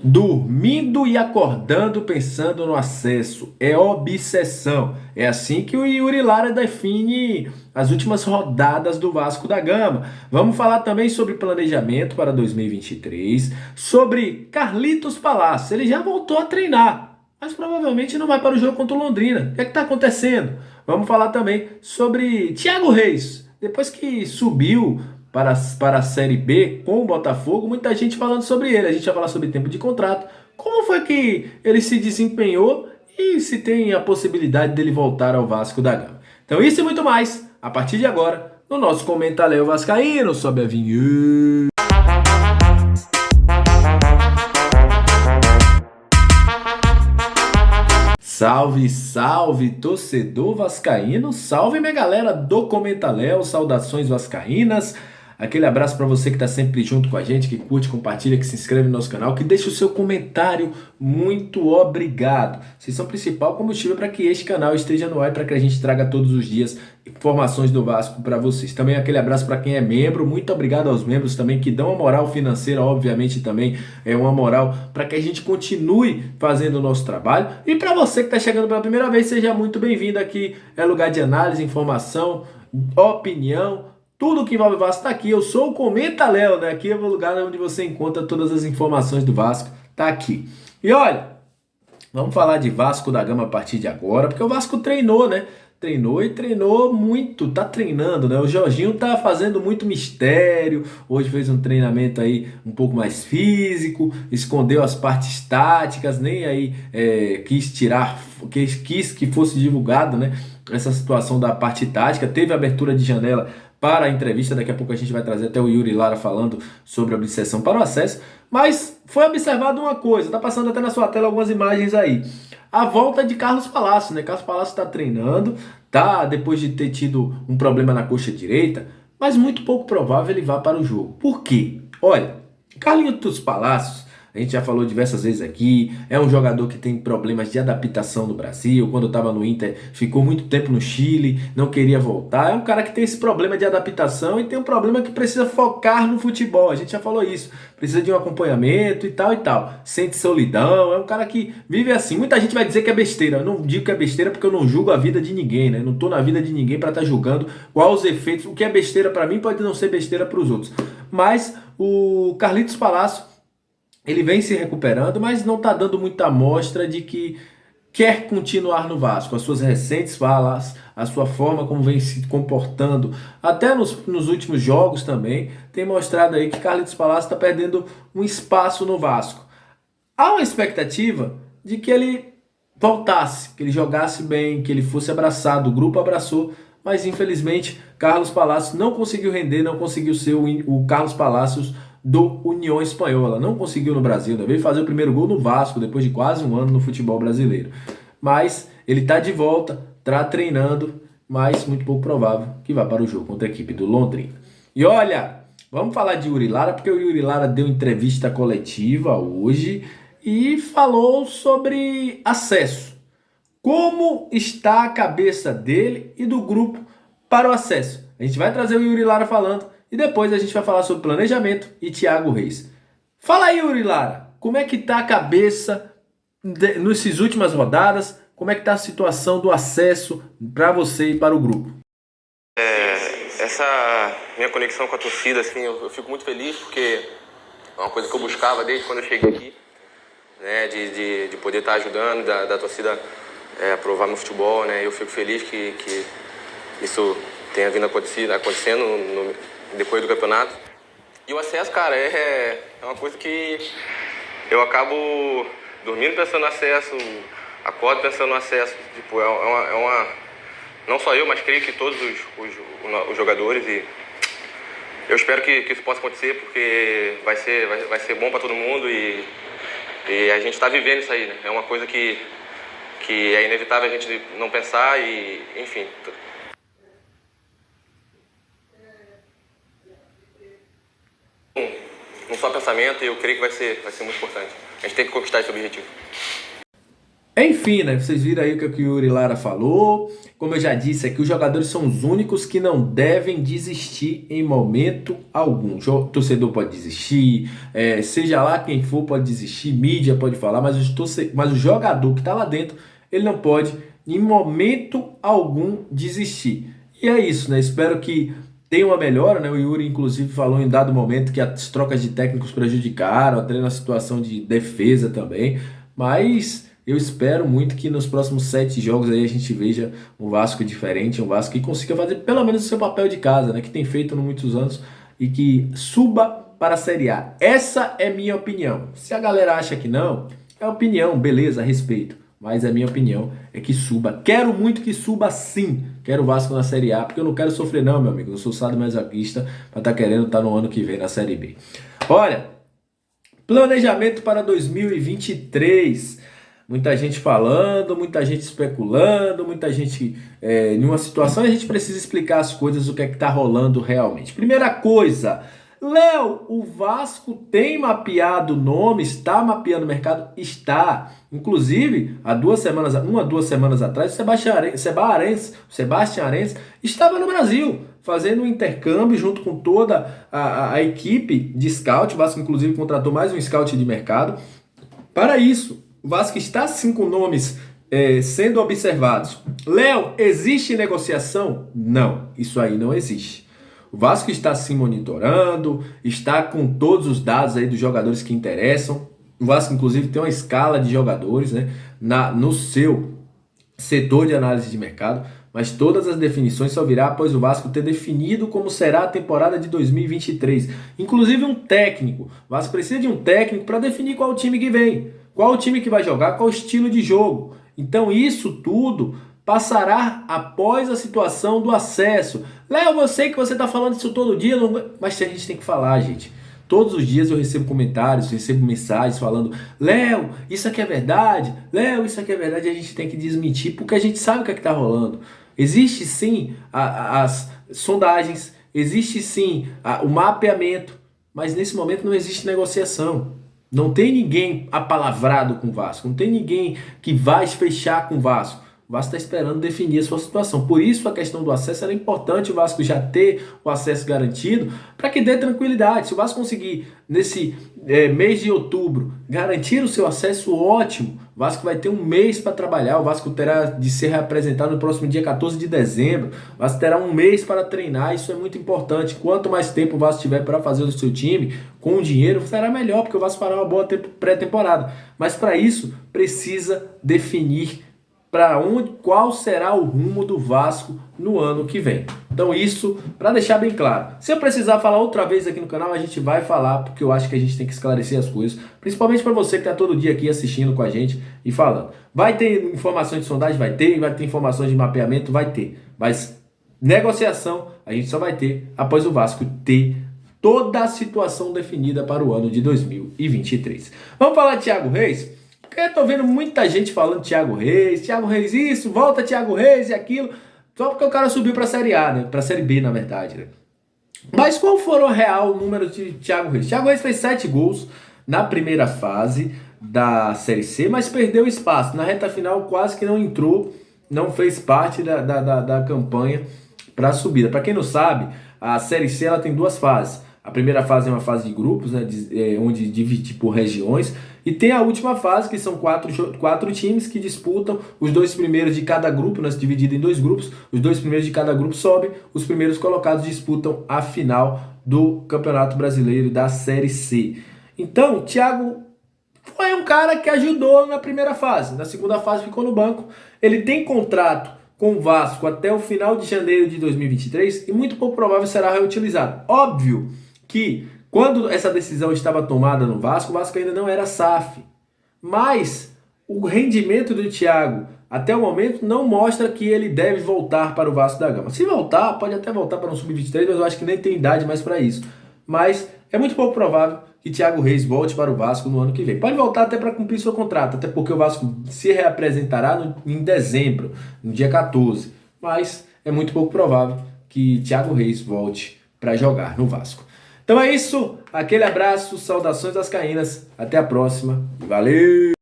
Dormindo e acordando pensando no acesso. É obsessão. É assim que o Yuri Lara define as últimas rodadas do Vasco da Gama. Vamos falar também sobre planejamento para 2023, sobre Carlitos Palácio. Ele já voltou a treinar, mas provavelmente não vai para o jogo contra o Londrina. O que é que está acontecendo? Vamos falar também sobre Thiago Reis. Depois que subiu para a Série B com o Botafogo, muita gente falando sobre ele. A gente vai falar sobre tempo de contrato, como foi que ele se desempenhou e se tem a possibilidade dele voltar ao Vasco da Gama. Então isso e muito mais, a partir de agora, no nosso Comentário Vascaíno. Sobe a vinheta. Salve, salve, torcedor vascaíno, salve minha galera do Comentaléu, saudações vascaínas, aquele abraço para você que está sempre junto com a gente, que curte, compartilha, que se inscreve no nosso canal, que deixa o seu comentário, muito obrigado. Vocês são o principal combustível para que este canal esteja no ar e para que a gente traga todos os dias informações do Vasco para vocês. Também aquele abraço para quem é membro, muito obrigado aos membros também que dão uma moral financeira, obviamente também é uma moral para que a gente continue fazendo o nosso trabalho. E para você que está chegando pela primeira vez, seja muito bem-vindo aqui, é lugar de análise, informação, opinião, tudo que envolve o Vasco está aqui. Eu sou o Comenta Léo, né? Aqui é o lugar onde você encontra todas as informações do Vasco, tá aqui. E olha, vamos falar de Vasco da Gama a partir de agora, porque o Vasco treinou, né? Treinou e treinou muito, tá treinando, né? O Jorginho tá fazendo muito mistério, hoje fez um treinamento aí um pouco mais físico, escondeu as partes táticas, nem aí quis tirar, quis que fosse divulgado, né? Essa situação da parte tática, teve abertura de janela para a entrevista, daqui a pouco a gente vai trazer até o Yuri Lara falando sobre a obsessão para o acesso, mas foi observado uma coisa, tá passando até na sua tela algumas imagens aí, a volta de Carlos Palácio, né? Carlos Palácio está treinando, tá depois de ter tido um problema na coxa direita, mas muito pouco provável ele vá para o jogo. Por quê? Olha, Carlinhos Palácios, a gente já falou diversas vezes aqui, é um jogador que tem problemas de adaptação no Brasil, quando estava no Inter ficou muito tempo no Chile, não queria voltar, é um cara que tem esse problema de adaptação e tem um problema que precisa focar no futebol, a gente já falou isso, precisa de um acompanhamento e tal, sente solidão, é um cara que vive assim, muita gente vai dizer que é besteira, eu não digo que é besteira porque eu não julgo a vida de ninguém, né? Não tô na vida de ninguém para estar julgando qual os efeitos, o que é besteira para mim pode não ser besteira para os outros, mas o Carlitos Palácio, ele vem se recuperando, mas não está dando muita amostra de que quer continuar no Vasco. As suas recentes falas, a sua forma como vem se comportando, até nos últimos jogos também, tem mostrado aí que Carlitos Palácio está perdendo um espaço no Vasco. Há uma expectativa de que ele voltasse, que ele jogasse bem, que ele fosse abraçado, o grupo abraçou, mas infelizmente Carlos Palácio não conseguiu render, não conseguiu ser o Carlos Palácios do União Espanhola, não conseguiu no Brasil, veio fazer o primeiro gol no Vasco depois de quase um ano no futebol brasileiro, mas ele está de volta, está treinando, mas muito pouco provável que vá para o jogo contra a equipe do Londrina. E olha, vamos falar de Yuri Lara, porque o Yuri Lara deu entrevista coletiva hoje e falou sobre acesso. Como está a cabeça dele e do grupo para o acesso? A gente vai trazer o Yuri Lara falando e depois a gente vai falar sobre planejamento e Thiago Reis. Fala aí, Yuri Lara, como é que está a cabeça nessas últimas rodadas? Como é que está a situação do acesso para você e para o grupo? Essa minha conexão com a torcida, assim, eu fico muito feliz porque é uma coisa que eu buscava desde quando eu cheguei aqui, né, de poder estar ajudando, da torcida aprovar meu futebol, né? Eu fico feliz que isso tenha vindo acontecendo depois do campeonato. E o acesso, cara, é uma coisa que eu acabo dormindo pensando no acesso, acordo pensando no acesso. Tipo, não só eu, mas creio que todos os jogadores. E eu espero que isso possa acontecer, porque vai ser bom para todo mundo e a gente está vivendo isso aí, né? É uma coisa que é inevitável a gente não pensar e, enfim. Um só pensamento e eu creio que vai ser muito importante. A gente tem que conquistar esse objetivo. Enfim, né? Vocês viram aí o que o Yuri Lara falou. Como eu já disse aqui, os jogadores são os únicos que não devem desistir em momento algum. Torcedor pode desistir, seja lá quem for pode desistir, mídia pode falar, mas o jogador que está lá dentro, ele não pode em momento algum desistir. E é isso, né? Espero que tenha uma melhora, né? O Yuri, inclusive, falou em dado momento que as trocas de técnicos prejudicaram, até na situação de defesa também, mas eu espero muito que nos próximos 7 jogos aí a gente veja um Vasco diferente, um Vasco que consiga fazer pelo menos o seu papel de casa, né? Que tem feito há muitos anos e que suba para a Série A. Essa é minha opinião. Se a galera acha que não, é opinião, beleza, respeito. Mas a minha opinião é que suba. Quero muito que suba sim. Quero o Vasco na Série A, porque eu não quero sofrer não, meu amigo. Eu sou sadomasoquista para estar querendo estar no ano que vem na Série B. Olha, planejamento para 2023. Muita gente falando, muita gente especulando, muita gente em uma situação e a gente precisa explicar as coisas, o que é que está rolando realmente. Primeira coisa, Léo, o Vasco tem mapeado nomes, está mapeando o mercado? Está. Inclusive, há 2 semanas atrás, o Sebastião Arense estava no Brasil, fazendo um intercâmbio junto com toda a equipe de scout. O Vasco, inclusive, contratou mais um scout de mercado. Para isso, o Vasco está sim com nomes sendo observados. Léo, existe negociação? Não, isso aí não existe. O Vasco está se monitorando, está com todos os dados aí dos jogadores que interessam. O Vasco, inclusive, tem uma escala de jogadores, né, no seu setor de análise de mercado, mas todas as definições só virá após o Vasco ter definido como será a temporada de 2023. Inclusive um técnico. O Vasco precisa de um técnico para definir qual o time que vem, qual o time que vai jogar, qual o estilo de jogo. Então isso tudo passará após a situação do acesso. Léo, eu sei que você está falando isso todo dia, mas a gente tem que falar, gente. Todos os dias eu recebo comentários, recebo mensagens falando: Léo, isso aqui é verdade, Léo, isso aqui é verdade. E a gente tem que desmentir, porque a gente sabe o que é que está rolando. Existe sim as sondagens, existe sim o mapeamento, mas nesse momento não existe negociação. Não tem ninguém apalavrado com o Vasco, não tem ninguém que vai fechar com o Vasco. O Vasco está esperando definir a sua situação. Por isso a questão do acesso era importante o Vasco já ter o acesso garantido para que dê tranquilidade. Se o Vasco conseguir, nesse mês de outubro, garantir o seu acesso, ótimo. O Vasco vai ter um mês para trabalhar. O Vasco terá de ser reapresentado no próximo dia 14 de dezembro. O Vasco terá um mês para treinar. Isso é muito importante. Quanto mais tempo o Vasco tiver para fazer o seu time, com o dinheiro, será melhor, porque o Vasco fará uma boa pré-temporada. Mas para isso, precisa definir qual será o rumo do Vasco no ano que vem. Então isso, para deixar bem claro. Se eu precisar falar outra vez aqui no canal, a gente vai falar, porque eu acho que a gente tem que esclarecer as coisas, principalmente para você que está todo dia aqui assistindo com a gente e falando. Vai ter informações de sondagem? Vai ter informações de mapeamento? Vai ter. Mas negociação a gente só vai ter após o Vasco ter toda a situação definida para o ano de 2023. Vamos falar de Thiago Reis? Eu tô vendo muita gente falando Thiago Reis isso, volta Thiago Reis e aquilo, só porque o cara subiu pra Série A, né? Pra Série B, na verdade, né? Mas qual foram o real número de Thiago Reis? Thiago Reis fez 7 gols na primeira fase da Série C, mas perdeu espaço. Na reta final quase que não entrou, não fez parte da campanha para a subida. Para quem não sabe, a Série C ela tem 2 fases. A primeira fase é uma fase de grupos, né, onde divide por regiões. E tem a última fase, que são 4 times que disputam os 2 primeiros de cada grupo, né, dividido em 2 grupos. Os 2 primeiros de cada grupo sobem, os primeiros colocados disputam a final do Campeonato Brasileiro da Série C. Então, Thiago foi um cara que ajudou na primeira fase. Na segunda fase ficou no banco. Ele tem contrato com o Vasco até o final de janeiro de 2023 e muito pouco provável será reutilizado. Óbvio que quando essa decisão estava tomada no Vasco, o Vasco ainda não era SAF. Mas o rendimento do Thiago até o momento não mostra que ele deve voltar para o Vasco da Gama. Se voltar, pode até voltar para um Sub-23, mas eu acho que nem tem idade mais para isso. Mas é muito pouco provável que Thiago Reis volte para o Vasco no ano que vem. Pode voltar até para cumprir seu contrato, até porque o Vasco se reapresentará em dezembro, no dia 14. Mas é muito pouco provável que Thiago Reis volte para jogar no Vasco. Então é isso, aquele abraço, saudações vascaínas, até a próxima, valeu!